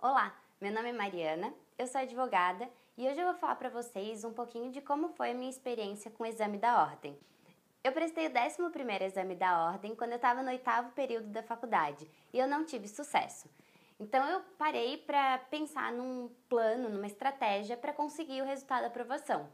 Olá, meu nome é Mariana, eu sou advogada e hoje eu vou falar para vocês um pouquinho de como foi a minha experiência com o exame da ordem. Eu prestei o 11º exame da ordem quando eu estava no 8º período da faculdade e eu não tive sucesso. Então eu parei para pensar num plano, numa estratégia para conseguir o resultado da aprovação.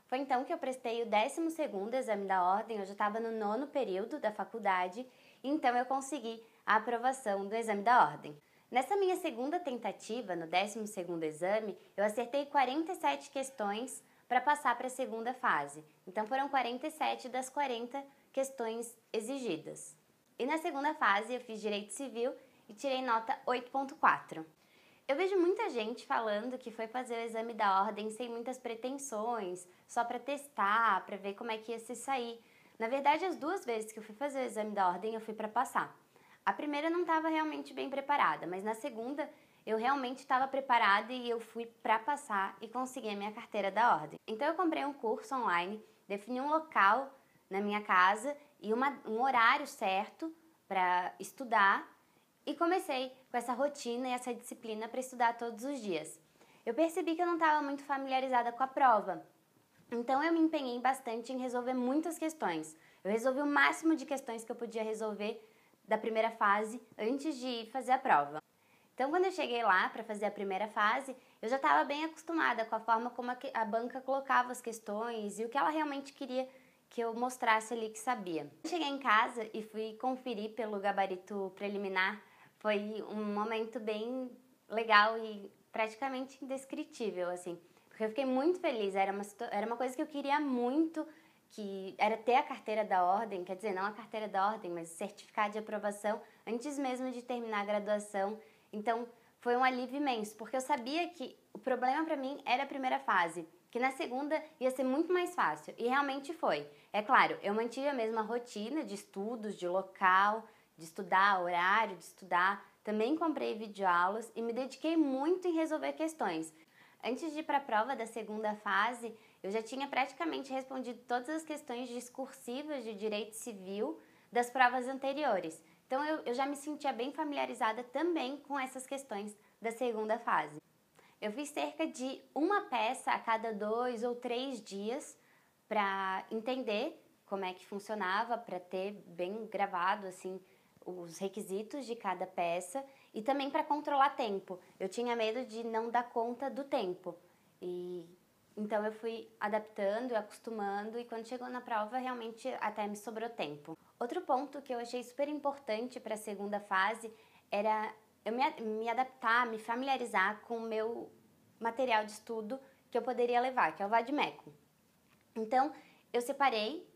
Foi então que eu prestei o 12º exame da ordem, eu já estava no 9º período da faculdade, e então eu consegui a aprovação do exame da ordem. Nessa minha segunda tentativa, no 12º exame, eu acertei 47 questões para passar para a segunda fase. Então foram 47 das 40 questões exigidas. E na segunda fase eu fiz Direito Civil e tirei nota 8.4. Eu vejo muita gente falando que foi fazer o exame da ordem sem muitas pretensões, só para testar, para ver como é que ia se sair. Na verdade, as duas vezes que eu fui fazer o exame da ordem, eu fui para passar. A primeira eu não estava realmente bem preparada, mas na segunda eu realmente estava preparada e eu fui para passar e consegui a minha carteira da ordem. Então eu comprei um curso online, defini um local na minha casa e um horário certo para estudar e comecei com essa rotina e essa disciplina para estudar todos os dias. Eu percebi que eu não estava muito familiarizada com a prova, então eu me empenhei bastante em resolver muitas questões. Eu resolvi o máximo de questões que eu podia resolver da primeira fase antes de fazer a prova. Então, quando eu cheguei lá para fazer a primeira fase, eu já estava bem acostumada com a forma como a banca colocava as questões e o que ela realmente queria que eu mostrasse ali que sabia. Cheguei em casa e fui conferir pelo gabarito preliminar. Foi um momento bem legal e praticamente indescritível, assim, porque eu fiquei muito feliz. Era uma coisa que eu queria muito, que era ter a carteira da ordem, quer dizer, não a carteira da ordem, mas o certificado de aprovação antes mesmo de terminar a graduação. Então, foi um alívio imenso, porque eu sabia que o problema para mim era a primeira fase, que na segunda ia ser muito mais fácil, e realmente foi. É claro, eu mantive a mesma rotina de estudos, de local, de estudar, horário de estudar, também comprei videoaulas e me dediquei muito em resolver questões. Antes de ir para a prova da segunda fase, eu já tinha praticamente respondido todas as questões discursivas de direito civil das provas anteriores. Então eu já me sentia bem familiarizada também com essas questões da segunda fase. Eu fiz cerca de uma peça a cada 2 ou 3 dias para entender como é que funcionava, para ter bem gravado assim os requisitos de cada peça e também para controlar tempo. Eu tinha medo de não dar conta do tempo e então eu fui adaptando, acostumando e quando chegou na prova realmente até me sobrou tempo. Outro ponto que eu achei super importante para a segunda fase era eu me adaptar, me familiarizar com o meu material de estudo que eu poderia levar, que é o vade-mecum. Então eu separei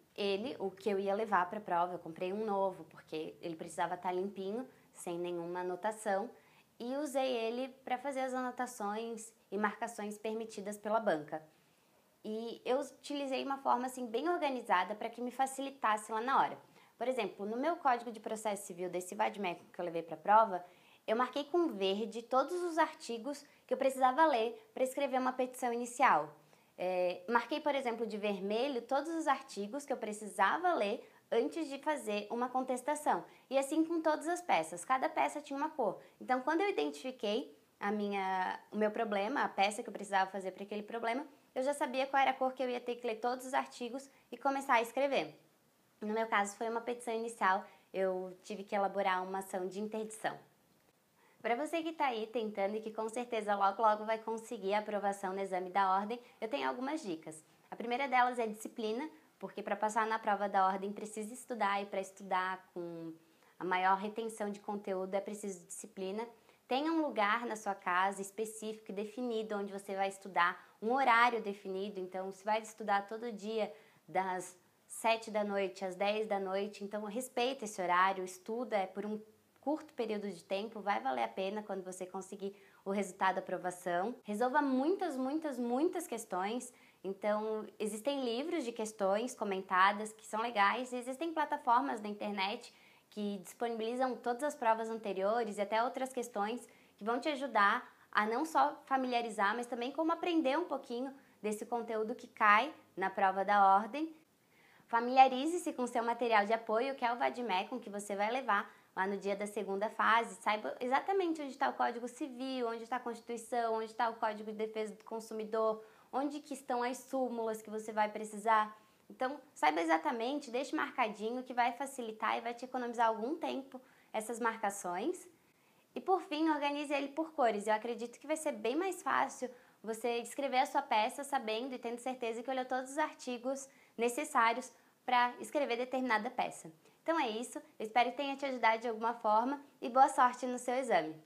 o que eu ia levar para a prova, eu comprei um novo, porque ele precisava estar limpinho, sem nenhuma anotação, e usei ele para fazer as anotações e marcações permitidas pela banca. E eu utilizei uma forma assim bem organizada para que me facilitasse lá na hora. Por exemplo, no meu Código de Processo Civil desse vade-mecum que eu levei para a prova, eu marquei com verde todos os artigos que eu precisava ler para escrever uma petição inicial. Marquei, por exemplo, de vermelho todos os artigos que eu precisava ler antes de fazer uma contestação. E assim com todas as peças, cada peça tinha uma cor. Então, quando eu identifiquei o meu problema, a peça que eu precisava fazer para aquele problema, eu já sabia qual era a cor que eu ia ter que ler todos os artigos e começar a escrever. No meu caso, foi uma petição inicial, eu tive que elaborar uma ação de interdição. Para você que está aí tentando e que com certeza logo logo vai conseguir a aprovação no exame da ordem, eu tenho algumas dicas. A primeira delas é disciplina, porque para passar na prova da ordem precisa estudar e para estudar com a maior retenção de conteúdo é preciso disciplina. Tenha um lugar na sua casa específico e definido onde você vai estudar, um horário definido, então se vai estudar todo dia das 7 da noite às 10 da noite, então respeita esse horário, estuda por um curto período de tempo, vai valer a pena quando você conseguir o resultado da aprovação. Resolva muitas questões, então existem livros de questões comentadas que são legais, existem plataformas na internet que disponibilizam todas as provas anteriores e até outras questões que vão te ajudar a não só familiarizar, mas também como aprender um pouquinho desse conteúdo que cai na prova da ordem. Familiarize-se com o seu material de apoio, que é o vade-mecum que você vai levar lá no dia da segunda fase, saiba exatamente onde está o Código Civil, onde está a Constituição, onde está o Código de Defesa do Consumidor, onde que estão as súmulas que você vai precisar. Então, saiba exatamente, deixe marcadinho, que vai facilitar e vai te economizar algum tempo essas marcações. E por fim, organize ele por cores. Eu acredito que vai ser bem mais fácil você escrever a sua peça sabendo e tendo certeza que olhou todos os artigos necessários para escrever determinada peça. Então é isso, eu espero que tenha te ajudado de alguma forma e boa sorte no seu exame!